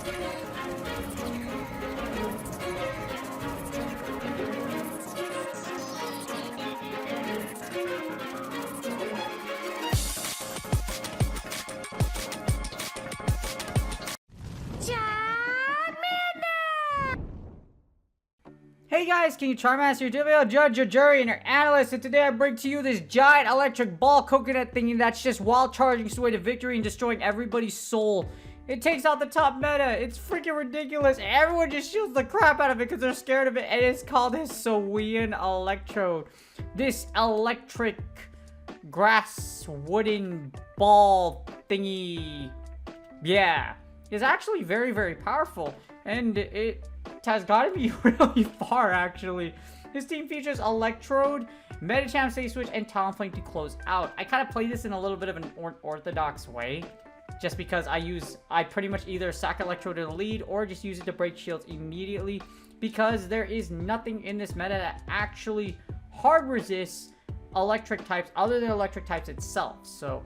Hey guys, King Charmander, your video judge, your jury, and your analyst, and today I bring to you this giant electric ball coconut thingy that's just wild charging its way to victory and destroying everybody's soul. It takes out the top meta. It's freaking ridiculous. Everyone just shields the crap out of it because they're scared of it, and it's called Hisuian Electrode. This electric grass wooden ball thingy, yeah, is actually very, very powerful, and it has gotten me really far, actually. This team features Electrode, Medicham, Stage Switch, and Talonflame to close out. I kind of play this in a little bit of an orthodox way, just because I pretty much either sack Electrode in the lead or just use it to break shields immediately, because there is nothing in this meta that actually hard resists electric types other than electric types itself. So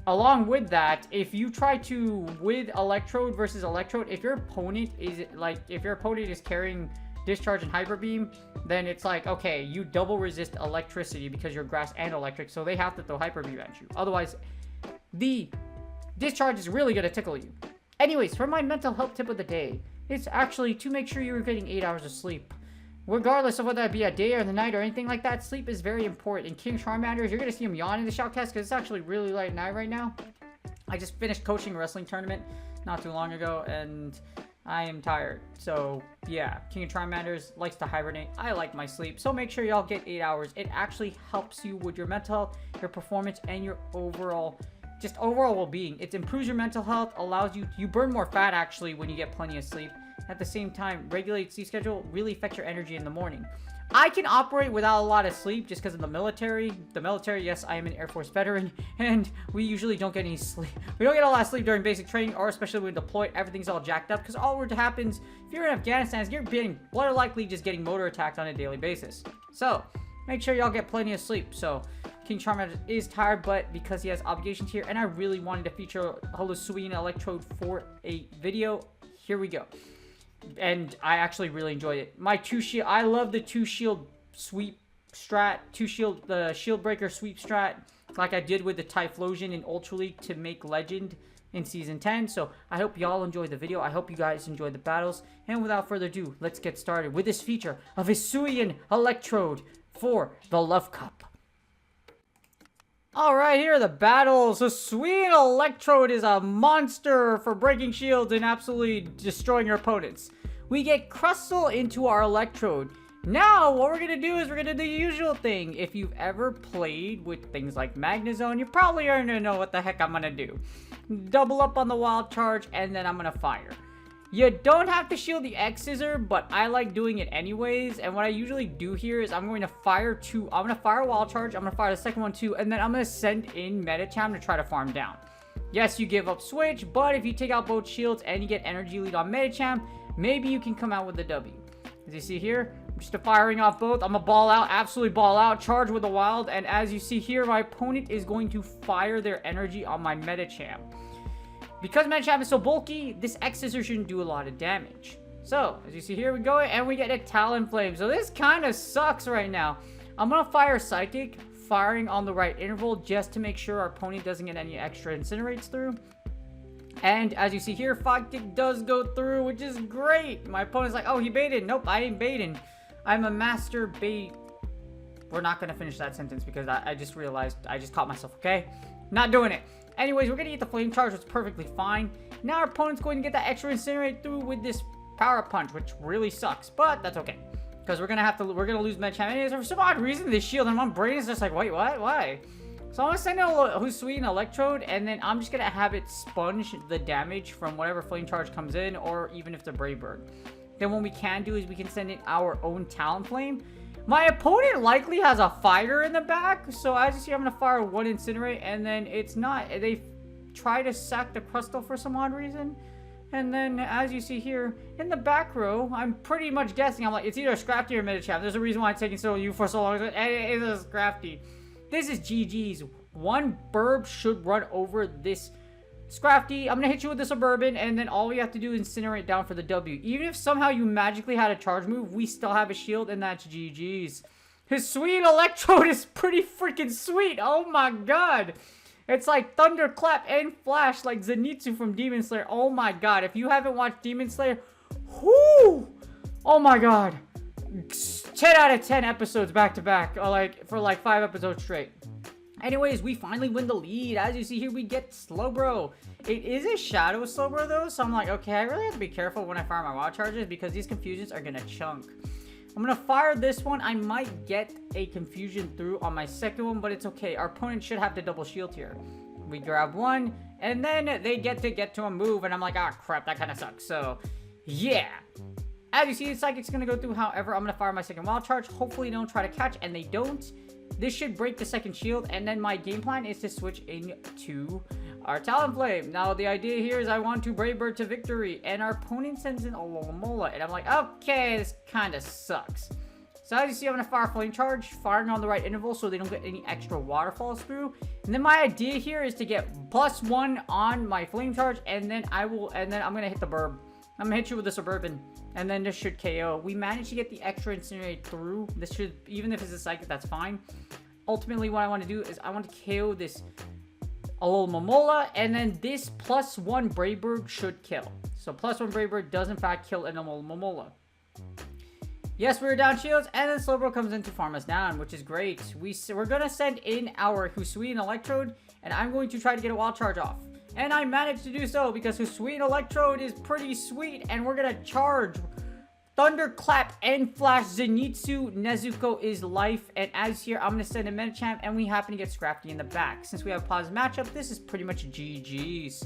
along with that, if you try to, with Electrode versus Electrode, if your opponent is carrying Discharge and Hyper Beam, then it's like, okay, you double resist electricity because you're grass and electric, so they have to throw Hyper Beam at you. Otherwise, the Discharge is really gonna tickle you. Anyways, for my mental health tip of the day, it's actually to make sure you're getting 8 hours of sleep. Regardless of whether that be a day or the night or anything like that, sleep is very important. And King Charmander, you're going to see him yawn in the shoutcast because it's actually really late at night right now. I just finished coaching a wrestling tournament not too long ago, and I am tired. So, yeah, King Charmander likes to hibernate. I like my sleep, so make sure y'all get 8 hours. It actually helps you with your mental health, your performance, and your overall well-being. It improves your mental health, allows you burn more fat, actually, when you get plenty of sleep. At the same time, regulates sleep schedule, really affects your energy in the morning. I can operate without a lot of sleep just because of the military. The military, yes, I am an Air Force veteran, and we usually don't get any sleep. We don't get a lot of sleep during basic training, or especially when we deploy, everything's all jacked up, because all what happens, if you're in Afghanistan, is you're being more likely just getting motor attacked on a daily basis. So, make sure y'all get plenty of sleep. So, King Charmander is tired, but because he has obligations here, and I really wanted to feature Hisuian Electrode for a video, here we go. And I actually really enjoyed it. My I love the 2-shield sweep strat, the shield breaker sweep strat, like I did with the Typhlosion in Ultra League to make Legend in Season 10. So I hope y'all enjoyed the video. I hope you guys enjoyed the battles. And without further ado, let's get started with this feature of Hisuian Electrode for the Love Cup. Alright, here are the battles. Hisuian Electrode is a monster for breaking shields and absolutely destroying your opponents. We get Crustle into our Electrode. Now, what we're going to do is we're going to do the usual thing. If you've ever played with things like Magnezone, you probably already know what the heck I'm going to do. Double up on the Wild Charge, and then I'm going to fire. You don't have to shield the X-Scissor, but I like doing it anyways. And what I usually do here is I'm going to fire Wild Charge, I'm going to fire the second one too, and then I'm going to send in Medicham to try to farm down. Yes, you give up Switch, but if you take out both shields and you get energy lead on Medicham, maybe you can come out with the W. As you see here, I'm just firing off both. I'm going to ball out, absolutely ball out, charge with the Wild, and as you see here, my opponent is going to fire their energy on my Medicham. Because Medicham is so bulky, this X-Scissor shouldn't do a lot of damage. So, as you see here, we go, and we get a Talonflame. So this kind of sucks right now. I'm going to fire Psychic, firing on the right interval, just to make sure our opponent doesn't get any extra Incinerates through. And as you see here, Fog Kick does go through, which is great. My opponent's like, oh, he baited. Nope, I ain't baiting. I'm a master bait. We're not going to finish that sentence because I just realized I just caught myself, okay? Not doing it. Anyways, we're going to get the Flame Charge, which is perfectly fine. Now our opponent's going to get that extra Incinerate through with this Power Punch, which really sucks, but that's okay. Because we're going to lose Medicham. Anyways, for some odd reason, this shield, and my brain is just like, wait, what? Why? So I'm going to send out Hisuian Electrode, and then I'm just going to have it sponge the damage from whatever Flame Charge comes in, or even if the Brave Bird. Then what we can do is we can send in our own Talonflame. My opponent likely has a Fire in the back, so as you see, I'm going to fire one Incinerate, and then it's not. They try to sack the Crustle for some odd reason. And then, as you see here, in the back row, I'm pretty much guessing. I'm like, it's either a Scrafty or Medicham. There's a reason why it's taking you for so long. It is a Scrafty. This is GG's. One burb should run over this Scrafty, I'm gonna hit you with the Suburban, and then all we have to do is incinerate down for the W. Even if somehow you magically had a charge move, we still have a shield, and that's GG's. Hisuian Electrode is pretty freaking sweet. Oh my god. It's like Thunderclap and Flash like Zenitsu from Demon Slayer. Oh my god. If you haven't watched Demon Slayer, whoo! Oh my god. 10 out of 10 episodes back to back. For 5 episodes straight. Anyways, we finally win the lead. As you see here, we get Slowbro. It is a Shadow Slowbro though, so I'm like, okay, I really have to be careful when I fire my Wild Charges because these Confusions are gonna chunk. I'm gonna fire this one. I might get a Confusion through on my second one, but it's okay. Our opponent should have the double shield here. We grab one, and then they get to a move, and I'm like, ah, crap, that kind of sucks. So, yeah. As you see, the Psychic's gonna go through. However, I'm gonna fire my second Wild Charge. Hopefully, they don't try to catch, and they don't. This should break the second shield, and then my game plan is to switch into our Talonflame. Now, the idea here is I want to Brave Bird to victory, and our opponent sends in a Alomomola, and I'm like, okay, this kind of sucks. So as you see, I'm going to fire Flame Charge, firing on the right interval so they don't get any extra waterfalls through. And then my idea here is to get +1 on my Flame Charge, and then I'm going to hit the Burb. I'm going to hit you with the Suburban, and then this should KO. We managed to get the extra Incinerate through. This should, even if it's a Psychic, that's fine. Ultimately, what I want to do is I want to KO this Alomomola, and then this +1 Brave Bird should kill. So +1 Brave Bird does in fact kill an Alomomola. Yes, we're down shields, and then Slowbro comes in to farm us down, which is great. We're going to send in our Hisuian Electrode, and I'm going to try to get a Wild Charge off. And I managed to do so because Hisuian Electrode is pretty sweet, and we're going to charge Thunderclap and Flash Zenitsu. Nezuko is life, and as here, I'm going to send a Medicham, and we happen to get Scrafty in the back. Since we have a positive matchup, this is pretty much GG's.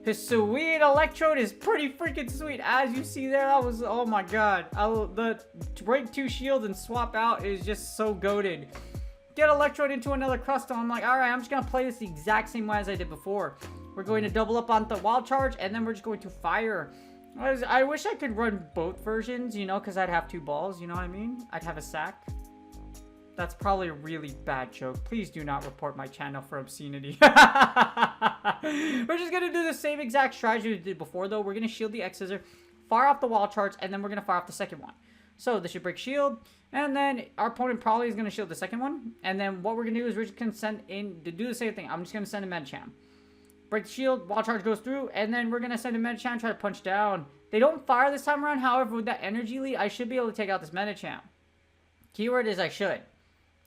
Hisuian Electrode is pretty freaking sweet. As you see there, that was, oh my god. The break 2 shield and swap out is just so goated. Get Electrode into another Crustle. I'm like, alright, I'm just going to play this the exact same way as I did before. We're going to double up on the Wild Charge, and then we're just going to fire. I wish I could run both versions, you know, because I'd have 2 balls, you know what I mean? I'd have a sack. That's probably a really bad joke. Please do not report my channel for obscenity. We're just going to do the same exact strategy we did before, though. We're going to shield the X-Scissor, fire off the Wild Charge, and then we're going to fire off the second one. So this should break shield, and then our opponent probably is going to shield the second one. And then what we're going to do is we're just going to send in to do the same thing. I'm just going to send a Medicham. Break the shield, Wild Charge goes through, and then we're going to send a Medicham, try to punch down. They don't fire this time around. However, with that energy lead, I should be able to take out this Medicham. Keyword is I should.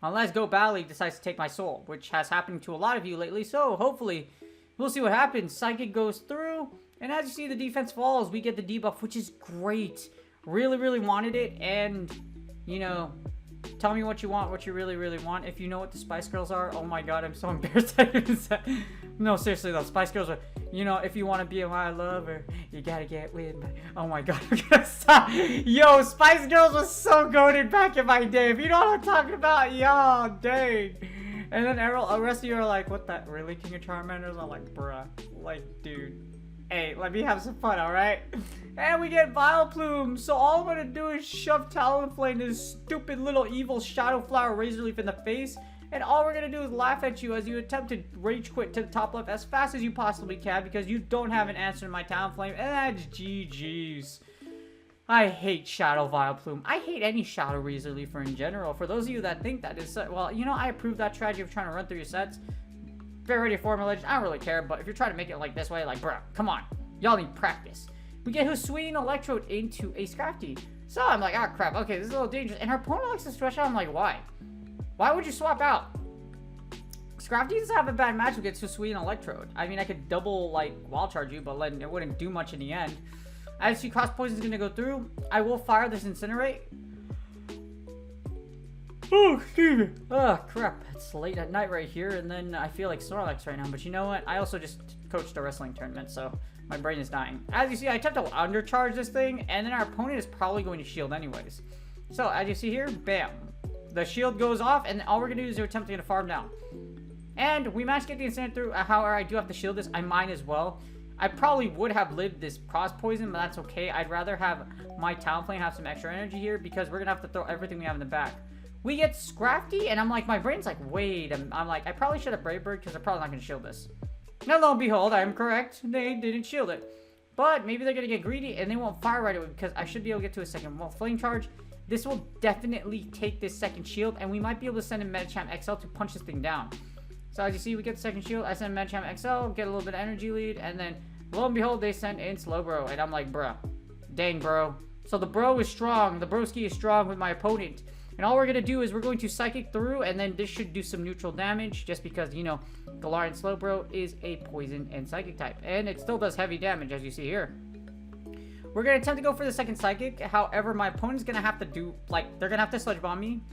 Unless Go Battle League decides to take my soul, which has happened to a lot of you lately. So, hopefully, we'll see what happens. Psychic goes through, and as you see, the defense falls. We get the debuff, which is great. Really, really wanted it, and, you know, tell me what you want, what you really, really want. If you know what the Spice Girls are, oh my god, I'm so embarrassed I even said. No, seriously though, Spice Girls are, you know, if you want to be my lover, you gotta get with my, oh my god, I'm gonna stop. Yo, Spice Girls was so goated back in my day. If you know what I'm talking about, yo, dang. And then the rest of you are like, what that, really, King of Charmanders? I'm like, bruh, like, dude. Hey, let me have some fun, alright? And we get Vileplume. So all I'm gonna do is shove Talonflame, this stupid little evil Shadow Flower Razor Leaf in the face. And all we're gonna do is laugh at you as you attempt to rage quit to the top left as fast as you possibly can because you don't have an answer to my Talonflame. And that's GG's. I hate Shadow Vileplume. I hate any Shadow Razor Leafer in general. For those of you that think that is, well, you know, I approve that strategy of trying to run through your sets. Get ready for my Legends. I don't really care, but if you're trying to make it like this way, like, bro, come on. Y'all need practice. We get Hisuian Electrode into a Scrafty. So I'm like, ah, crap. Okay, this is a little dangerous. And her opponent likes to stretch out. I'm like, why? Why would you swap out? Scrafty doesn't have a bad match against Hisuian Electrode. I mean, I could double, like, Wild Charge you, but it wouldn't do much in the end. As you Cross Poison is going to go through, I will fire this Incinerate. Oh, excuse me. Oh, crap. It's late at night right here, and then I feel like Snorlax right now. But you know what? I also just coached a wrestling tournament, so my brain is dying. As you see, I attempt to undercharge this thing, and then our opponent is probably going to shield anyways. So, as you see here, bam. The shield goes off, and all we're going to do is attempt to get a farm down. And we managed to get the Incinerate through. However, I do have to shield this. I might as well. I probably would have lived this Cross Poison, but that's okay. I'd rather have my Talonflame have some extra energy here, because we're going to have to throw everything we have in the back. We get Scrafty, and I'm like, my brain's like, wait. I'm like, I probably should have Brave Bird, because I'm probably not going to shield this. Now, lo and behold, I am correct. They didn't shield it. But maybe they're going to get greedy and they won't fire right away because I should be able to get to a second. Well, Flame Charge, this will definitely take this second shield and we might be able to send in Medicham XL to punch this thing down. So as you see, we get the second shield. I send Medicham XL, get a little bit of energy lead, and then lo and behold, they send in Slowbro. And I'm like, bruh. Dang, bro. So the bro is strong. The broski is strong with my opponent. And all we're going to do is we're going to Psychic through, and then this should do some neutral damage, just because, you know, Galarian Slowbro is a Poison and Psychic type. And it still does heavy damage, as you see here. We're going to attempt to go for the second Psychic. However, my opponent's going to have to do, like, they're going to have to Sludge Bomb me,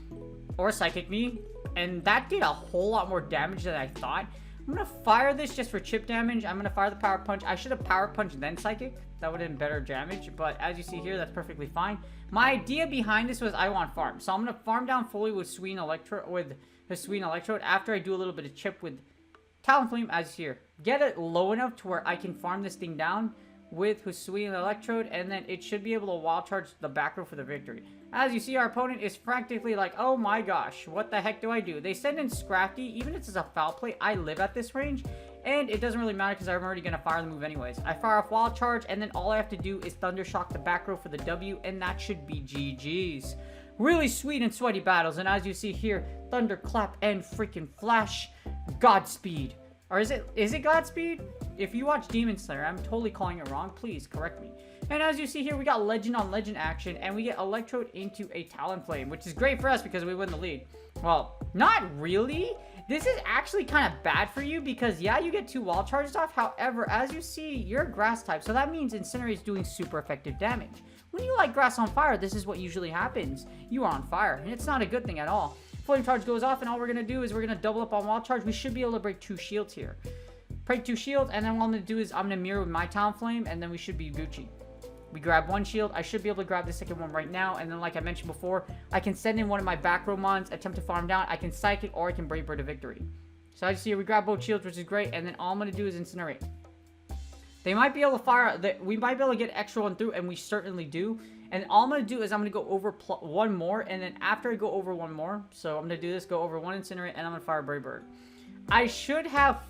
or Psychic me. And that did a whole lot more damage than I thought. I'm going to fire this just for chip damage. I'm going to fire the Power Punch. I should have Power Punch then Psychic. That would have been better damage. But as you see here, that's perfectly fine. My idea behind this was I want farm. So I'm going to farm down fully with Hisuian Electrode after I do a little bit of chip with Talonflame as you see here. Get it low enough to where I can farm this thing down with Hisuian Electrode, and then it should be able to Wild Charge the back row for the victory. As you see, our opponent is frantically like, oh my gosh, what the heck do I do? They send in Scrafty. Even if it's a foul play, I live at this range, and it doesn't really matter because I'm already going to fire the move anyways. I fire off Wild Charge, and then all I have to do is Thunder Shock the back row for the W, and that should be GG's. Really sweet and sweaty battles, and as you see here, Thunderclap and freaking Flash, Godspeed. Or is it Godspeed? If you watch Demon Slayer, I'm totally calling it wrong. Please correct me. And as you see here, we got Legend on Legend action, and we get Electrode into a Talonflame, which is great for us because we win the lead. Well, not really. This is actually kind of bad for you because, yeah, you get 2 Wild Charges off. However, as you see, you're a Grass type, so that means Incinerate is doing super effective damage. When you light Grass on fire, this is what usually happens. You are on fire, and it's not a good thing at all. Flame Charge goes off, and all we're going to do is we're going to double up on Wild Charge. We should be able to break 2 shields here. Break 2 shields, and then what I'm going to do is I'm going to mirror with my Talonflame, and then we should be Gucci. We grab 1 shield. I should be able to grab the second one right now, and then like I mentioned before, I can send in one of my back row mons, attempt to farm down. I can Psychic, or I can Brave Bird to victory. So as you see, we grab both shields, which is great, and then all I'm going to do is Incinerate. They might be able to fire, we might be able to get extra one through, and we certainly do. And all I'm going to do is I'm going to go over 1 more, and then after I go over 1 more, so I'm going to do this, go over 1 Incinerate, and I'm going to fire Brave Bird. I should have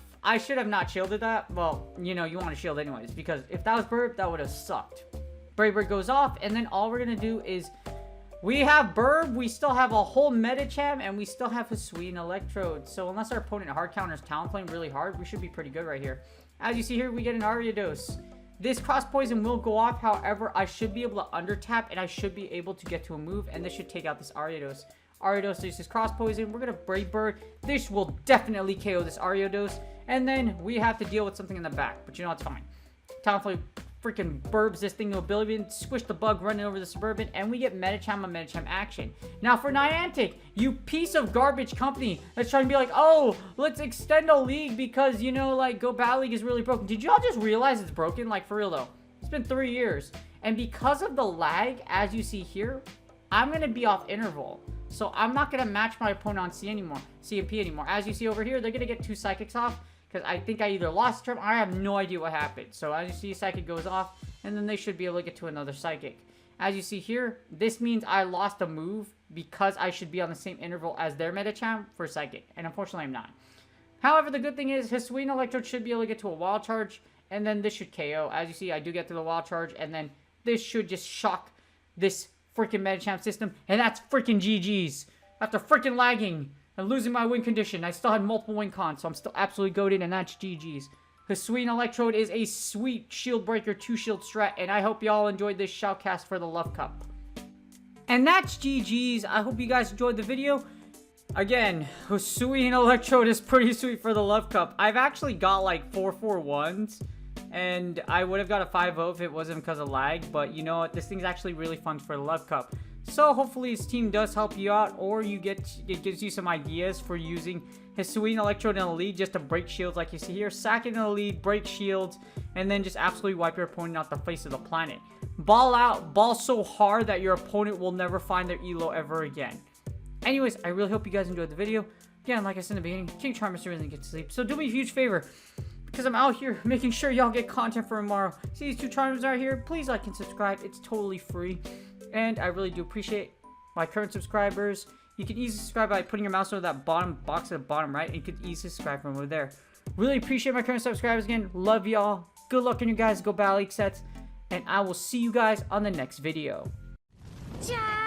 not shielded that. Well, you know, you want to shield anyways, because if that was Burb, that would have sucked. Brave Bird goes off, and then all we're going to do is we have Burb, we still have a whole Medicham, and we still have Hisuian Electrode. So unless our opponent hard counters Talonflame really hard, we should be pretty good right here. As you see here, we get an Ariados. This Cross Poison will go off, however, I should be able to under tap, and I should be able to get to a move, and this should take out this Ariados. Ariados uses Cross Poison. We're going to Brave Bird. This will definitely KO this Ariados. And then we have to deal with something in the back. But you know, it's fine. Talonflame freaking burbs this thing to oblivion. Squish the bug running over the Suburban. And we get Medicham on Medicham action. Now for Niantic, you piece of garbage company that's trying to be like, oh, let's extend a league because, you know, like, Go Battle League is really broken. Did y'all just realize it's broken? Like, for real though. It's been 3 years. And because of the lag, as you see here, I'm going to be off interval. So I'm not going to match my opponent on CMP anymore. As you see over here, they're going to get 2 Psychics off. Because I think I either lost a turn, I have no idea what happened. So as you see, Psychic goes off. And then they should be able to get to another Psychic. As you see here, this means I lost a move. Because I should be on the same interval as their Medicham for Psychic. And unfortunately, I'm not. However, the good thing is, Hisuian Electrode should be able to get to a Wild Charge. And then this should KO. As you see, I do get to the Wild Charge. And then this should just shock this freaking Medicham system, and that's freaking GG's. After freaking lagging and losing my win condition, I still had multiple win cons, so I'm still absolutely goated, and that's GG's. Hisuian Electrode is a sweet shield breaker 2 shield strat, and I hope y'all enjoyed this shoutcast for the Love Cup. And that's GG's. I hope you guys enjoyed the video. Again, Hisuian Electrode is pretty sweet for the Love Cup. I've actually got like 4-4-1s. And I would have got a 5-0 if it wasn't because of lag. But you know what? This thing's actually really fun for the Love Cup. So hopefully his team does help you out. Or it gives you some ideas for using Hisuian Electrode in the lead just to break shields like you see here. Sack it in the lead, break shields, and then just absolutely wipe your opponent off the face of the planet. Ball out, ball so hard that your opponent will never find their elo ever again. Anyways, I really hope you guys enjoyed the video. Again, like I said in the beginning, King Charmander doesn't get to sleep. So do me a huge favor. Because I'm out here making sure y'all get content for tomorrow. See these 2 Charmers out here? Please like and subscribe. It's totally free. And I really do appreciate my current subscribers. You can easily subscribe by putting your mouse over that bottom box at the bottom right. And you can easily subscribe from over there. Really appreciate my current subscribers again. Love y'all. Good luck on you guys. Go Battle League sets. And I will see you guys on the next video. Ciao!